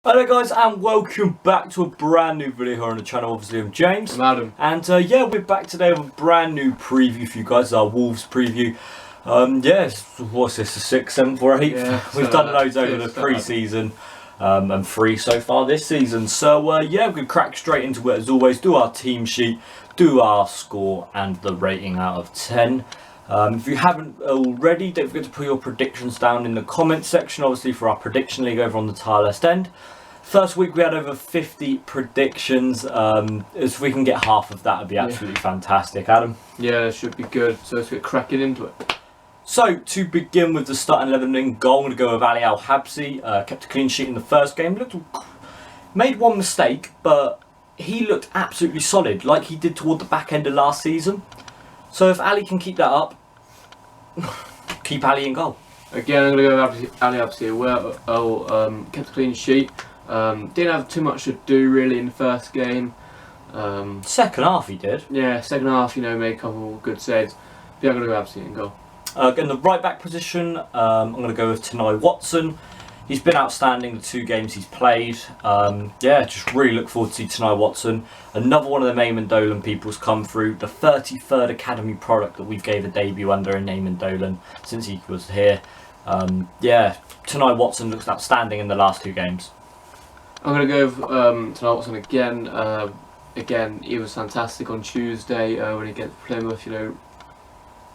Hello guys and welcome back to a brand new video here on the channel. Obviously I'm James. I'm Adam. And yeah, we're back today with a brand new preview for you guys, our Wolves preview. What's this, the 6th, 7th or 8th? Yeah, We've done loads over the pre-season and 3 so far this season. So yeah, we're going to crack straight into it as always, do our team sheet, do our score and the rating out of 10. If you haven't already, don't forget to put your predictions down in the comment section, obviously for our prediction league over on the Tilehurst end. First week we had over 50 predictions. If we can get half of that, would be absolutely fantastic, Adam. Yeah, it should be good. So let's get cracking into it. So to begin with the starting 11 in goal, I'm going to go with Ali Al Habsi. Kept a clean sheet in the first game. Made one mistake, but he looked absolutely solid, like he did toward the back end of last season. So if Ali can keep that up, keep Ali in goal. Again, I'm going to go with Ali Absi. Kept a clean sheet. Didn't have too much to do really in the first game. Second half he did. Yeah, second half, made a couple of good saves. But yeah, I'm going to go Absi in goal. In the right back position, I'm going to go with Tanai Watson. He's been outstanding the 2 games he's played. Just really look forward to see Tanai Watson. Another one of the Eamon Dolan people's come through. The 33rd Academy product that we've gave a debut under in Eamon Dolan since he was here. Tanai Watson looks outstanding in the last 2 games. I'm going to go with Tanai Watson again. Again, he was fantastic on Tuesday when he against Plymouth.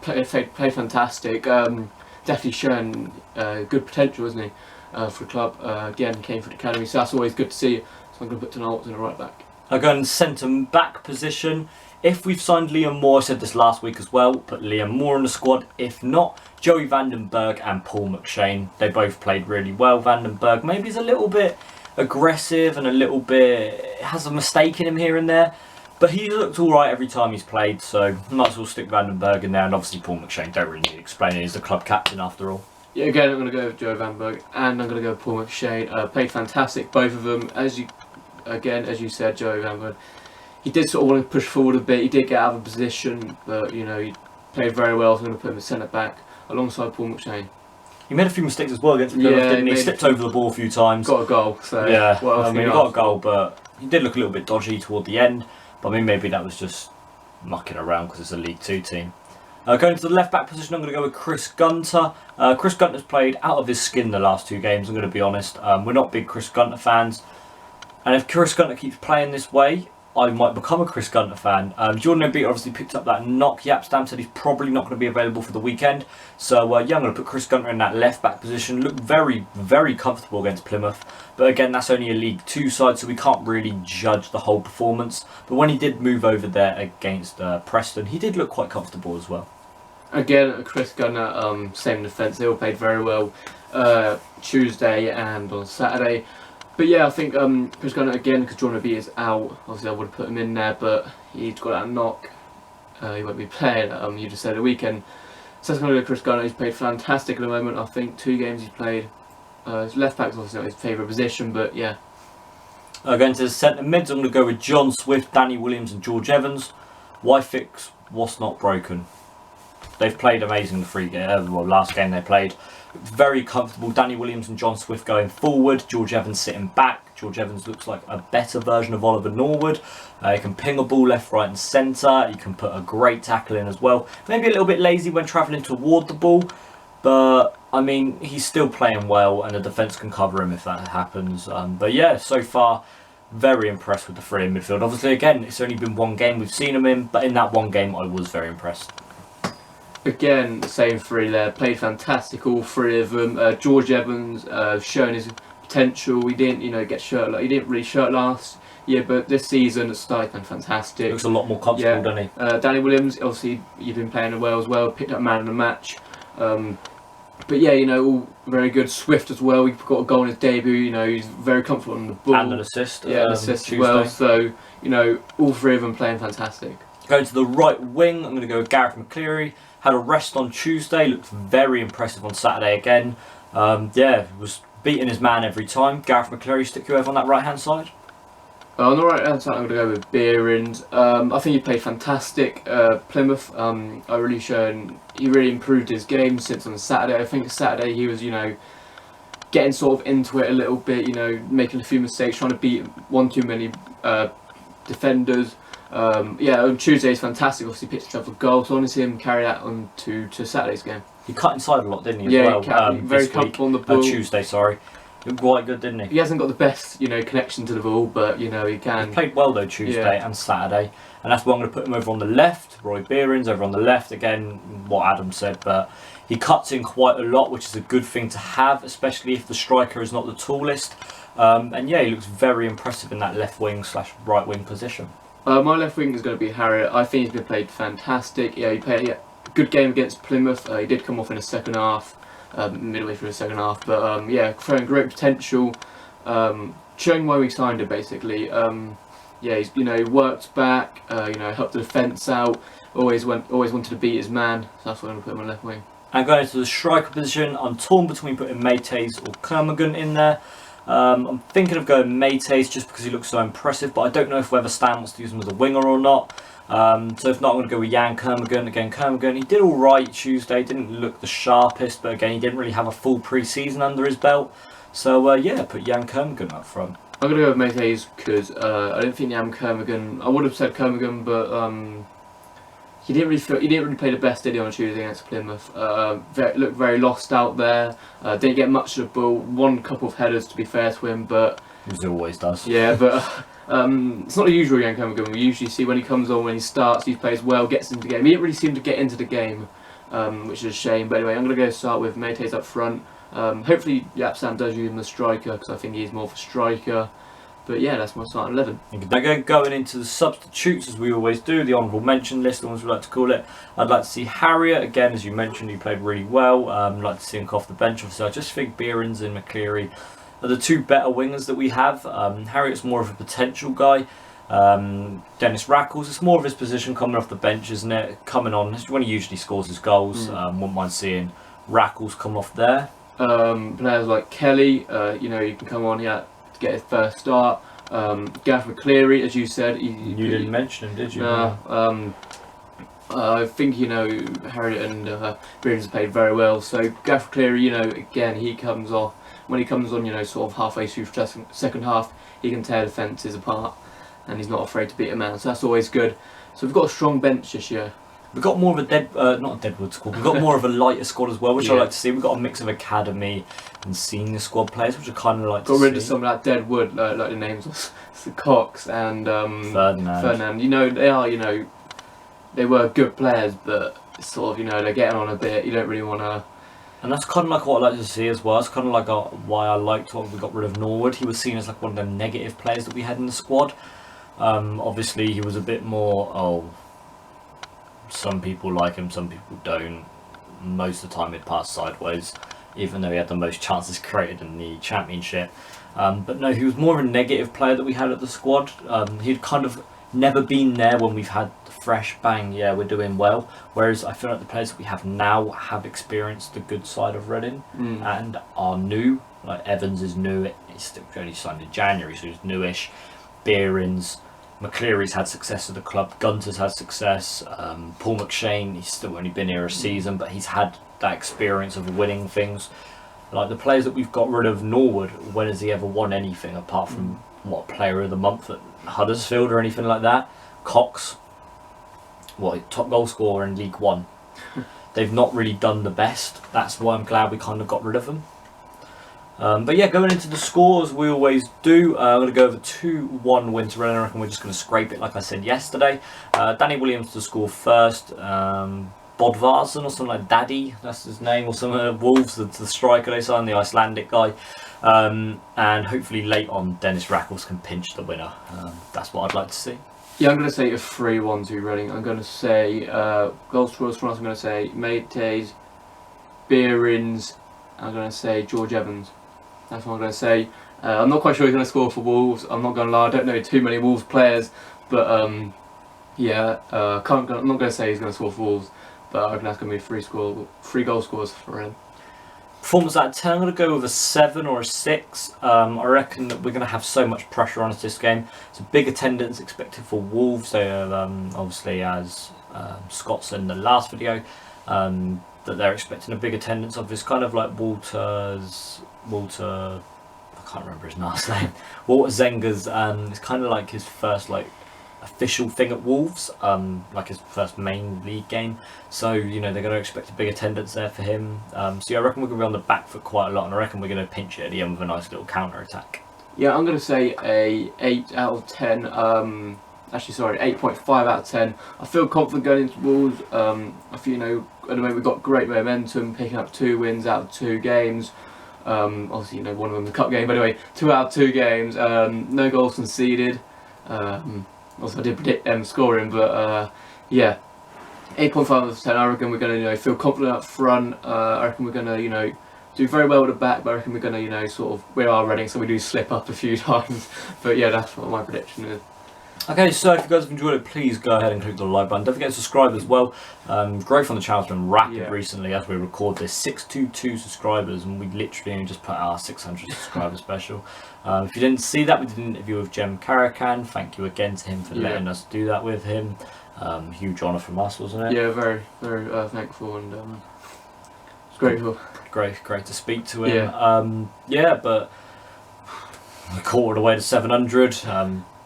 Played fantastic. Definitely showing good potential, isn't he, for the club. Again, came for the academy, so that's always good to see. So I'm going to put Tanai Watson in the right back. I'll go in centre back position. If we've signed Liam Moore, I said this last week as well, put Liam Moore in the squad. If not, Joey Vandenberg and Paul McShane. They both played really well. Vandenberg maybe is a little bit aggressive and a little bit has a mistake in him here and there, but he looked alright every time he's played, so might as well stick Vandenberg in there. And obviously Paul McShane, don't really need to explain it, he's the club captain after all. Yeah, again I'm going to go with Joey Vandenberg and I'm going to go with Paul McShane. Played fantastic, both of them. As you said, Joey Vandenberg, he did sort of want to push forward a bit, he did get out of position, but he played very well, so I'm going to put him at centre back alongside Paul McShane. He made a few mistakes as well against Plymouth, didn't he? Slipped over the ball a few times. Got a goal, so yeah. He got a goal, but he did look a little bit dodgy toward the end. But I mean, maybe that was just mucking around because it's a League 2 team. Going to the left back position, I'm going to go with Chris Gunter. Chris Gunter's played out of his skin the last 2 games, I'm going to be honest. We're not big Chris Gunter fans. And if Chris Gunter keeps playing this way, I might become a Chris Gunter fan. Jordan O'Beat obviously picked up that knock. Yapstam said he's probably not going to be available for the weekend. So yeah, I'm going to put Chris Gunter in that left back position. Looked very, very comfortable against Plymouth. But again, that's only a League 2 side, so we can't really judge the whole performance. But when he did move over there against Preston, he did look quite comfortable as well. Again, Chris Gunter, same defence. They all played very well Tuesday and on Saturday. But yeah, I think Chris Gunter again, because Jordan O'Beat is out. Obviously, I would have put him in there, but he's got that knock. He won't be playing. You just said the weekend. So that's going to go Chris Gunter. He's played fantastic at the moment. I think 2 games he's played. His left back's obviously not his favourite position, but yeah. Going to the centre mids, I'm going to go with John Swift, Danny Williams, and George Evans. Why fix what's not broken? They've played amazing the last game they played. Very comfortable. Danny Williams and John Swift going forward. George Evans sitting back. George Evans looks like a better version of Oliver Norwood. He can ping a ball left, right and centre. He can put a great tackle in as well. Maybe a little bit lazy when travelling toward the ball. But, I mean, he's still playing well and the defence can cover him if that happens. But yeah, so far, very impressed with the 3 in midfield. Obviously, again, it's only been 1 game we've seen him in. But in that 1 game, I was very impressed. Again, the same 3 there. Played fantastic, all 3 of them. George Evans shown his potential. He didn't, get shirt. He didn't really shirt last year, but this season it started fantastic. Looks a lot more comfortable, doesn't he? Danny Williams, obviously, you've been playing well as well. Picked up man of the match. But yeah, all very good. Swift as well. He got a goal in his debut. He's very comfortable on the ball. And an assist. Yeah, an assist as well. So all 3 of them playing fantastic. Going to the right wing, I'm going to go with Gareth McCleary. Had a rest on Tuesday, looked very impressive on Saturday again. Was beating his man every time. Gareth McCleary, stick you over on that right hand side? On the right hand side, I'm going to go with Behrens. I think he played fantastic. Plymouth, he really improved his game since on Saturday. I think Saturday he was, getting sort of into it a little bit, you know, making a few mistakes, trying to beat one too many defenders. Yeah, on Tuesday he's fantastic. Obviously, picked himself a goal, so I want to see him carry that on to Saturday's game. He cut inside a lot, didn't he? Yeah, as well, very comfortable on the ball. Tuesday, sorry. He was quite good, didn't he? He hasn't got the best, you know, connection to the ball, but you know he can. He played well though Tuesday and Saturday, and that's why I'm going to put him over on the left. Roy Behrens over on the left again. What Adam said, but he cuts in quite a lot, which is a good thing to have, especially if the striker is not the tallest. And yeah, he looks very impressive in that left wing / right wing position. My left wing is going to be Harriet. I think he's been played fantastic. Yeah, he played a good game against Plymouth. He did come off in the second half. Midway through the second half, but yeah, showing great potential, showing why we signed him basically. Yeah, he's, you know, worked back, you know, helped the defence out, always wanted to beat his man, so that's why I'm going to put him on left wing. And going to the striker position, I'm torn between putting Mates or Kermorgant in there. I'm thinking of going Mates just because he looks so impressive, but I don't know if whether Stan wants to use him as a winger or not. So if not, I'm going to go with Jan Kermorgant. Again, Kermorgant, he did alright Tuesday, didn't look the sharpest, but again, he didn't really have a full pre-season under his belt. So yeah, put Jan Kermorgant up front. I'm going to go with Mates because I don't think Jan Kermorgant, I would have said Kermorgant, but he didn't really play the best, did he, on Tuesday against Plymouth. Looked very lost out there, didn't get much of the ball, one couple of headers to be fair to him, but... As he always does. Yeah, but... it's not the usual Jan Kermorgant. We usually see when he comes on, when he starts, he plays well, gets into the game. He didn't really seem to get into the game, which is a shame. But anyway, I'm going to go start with Mates up front. Hopefully, Sam does use him as striker because I think he's more of a striker. But yeah, that's my starting 11. Now going into the substitutes, as we always do, the honourable mention list, the ones we like to call it. I'd like to see Harriet again, as you mentioned, he played really well. I'd like to see him off the bench. Obviously, I just think Behrens and McCleary are the two better wingers that we have. Harriet's more of a potential guy. Dennis Rackles, it's more of his position coming off the bench, isn't it? Coming on, when he usually scores his goals. Wouldn't mind seeing Rackles come off there. Players like Kelly, you know, you can come on, yeah, to get his first start. Gav McCleary, as you said. You didn't mention him, did you? No. I think, you know, Harriet and Behrens played very well. So Gav McCleary, you know, again, he comes off. When he comes on, you know, sort of halfway through the second half, he can tear defences apart, and he's not afraid to beat a man, so that's always good. So we've got a strong bench this year. We've got more of a not a Deadwood squad. We've got more of a lighter squad as well, which I like to see. We've got a mix of academy and senior squad players, which I kind of like to see. Got rid of some of that Deadwood, like the names of Cox and Ferdinand. You know, they are, you know, they were good players, but sort of, you know, they're getting on a bit. You don't really want to. And that's kind of like what I like to see as well. It's kind of like why I liked when we got rid of Norwood. He was seen as like one of the negative players that we had in the squad. Obviously, he was a bit more, some people like him, some people don't. Most of the time it passed sideways, even though he had the most chances created in the championship. But no, he was more of a negative player that we had at the squad. He'd kind of never been there when we've had the fresh bang, yeah, we're doing well. Whereas I feel like the players that we have now have experienced the good side of Reading and are new. Like Evans is new, he's still only signed in January, so he's newish. Behrens, McCleary's had success at the club, Gunter's had success, Paul McShane, he's still only been here a season, but he's had that experience of winning things. Like the players that we've got rid of, Norwood, when has he ever won anything apart from what, player of the month at Huddersfield or anything like that? Cox, what, top goal scorer in League One. They've not really done the best. That's why I'm glad we kind of got rid of them. But yeah, going into the scores, we always do. I'm going to go over 2-1 win to Reading. I reckon we're just going to scrape it like I said yesterday. Danny Williams to score first. Bodvarsson or something like Daddy, that's his name, or some Wolves, the striker they signed, the Icelandic guy. And hopefully late on, Dennis Rackles can pinch the winner. That's what I'd like to see. Yeah, I'm going to say a 3-1 to Reading. I'm going to say goal scorers for us. I'm going to say Mates, Behrens. I'm going to say George Evans. That's what I'm going to say. I'm not quite sure he's going to score for Wolves. I'm not going to lie. I don't know too many Wolves players, but yeah, I'm not going to say he's going to score for Wolves. But I reckon that's going to be three goal scores for him. Performance out of 10, I'm going to go with a 7 or a 6. I reckon that we're going to have so much pressure on us this game. It's a big attendance expected for Wolves. They are obviously, as Scott said in the last video, that they're expecting a big attendance of. It's kind of like Walter, I can't remember his last name. Walter Zenga's, it's kind of like his first like official thing at Wolves, like his first main league game. So they're going to expect a big attendance there for him. So yeah, I reckon we're going to be on the back foot quite a lot, and I reckon we're going to pinch it at the end with a nice little counter attack. Yeah, I'm going to say a 8 out of 10. Actually, sorry, 8.5 out of 10. I feel confident going into Wolves. I feel, at the moment we've got great momentum, picking up 2 wins out of 2 games. Obviously, one of them the cup game, but anyway, 2 out of 2 games. No goals conceded. Also, I did predict them scoring, but yeah, 8.5 out of 10. I reckon we're going to, feel confident up front. I reckon we're going to, do very well at the back, but I reckon we're going to, we are Reading, so we do slip up a few times. But yeah, that's what my prediction is. Okay, so if you guys have enjoyed it, please go ahead and click the like button. Don't forget to subscribe as well. Growth on the channel's been rapid recently as we record this. 622 subscribers, and we literally only just put our 600 subscriber special. If you didn't see that, we did an interview with Jem Karakan. Thank you again to him for letting us do that with him. Huge honour from us, wasn't it? Yeah, very, very thankful, and it's grateful. Great to speak to him. But we quartered away to 700.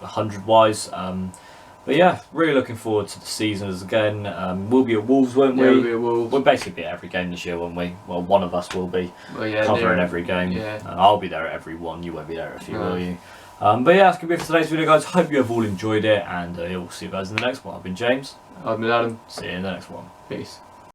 100 wise, but yeah, really looking forward to the season as again. We'll be at Wolves, won't we? Yeah, we'll be at Wolves. We'll basically be at every game this year, won't we? Well, one of us will be covering every game. Yeah. I'll be there at every one. You won't be there at a few, will you? But yeah, that's gonna be it for today's video, guys. Hope you have all enjoyed it, and we'll see you guys in the next one. I've been James. I've been Adam. See you in the next one. Peace.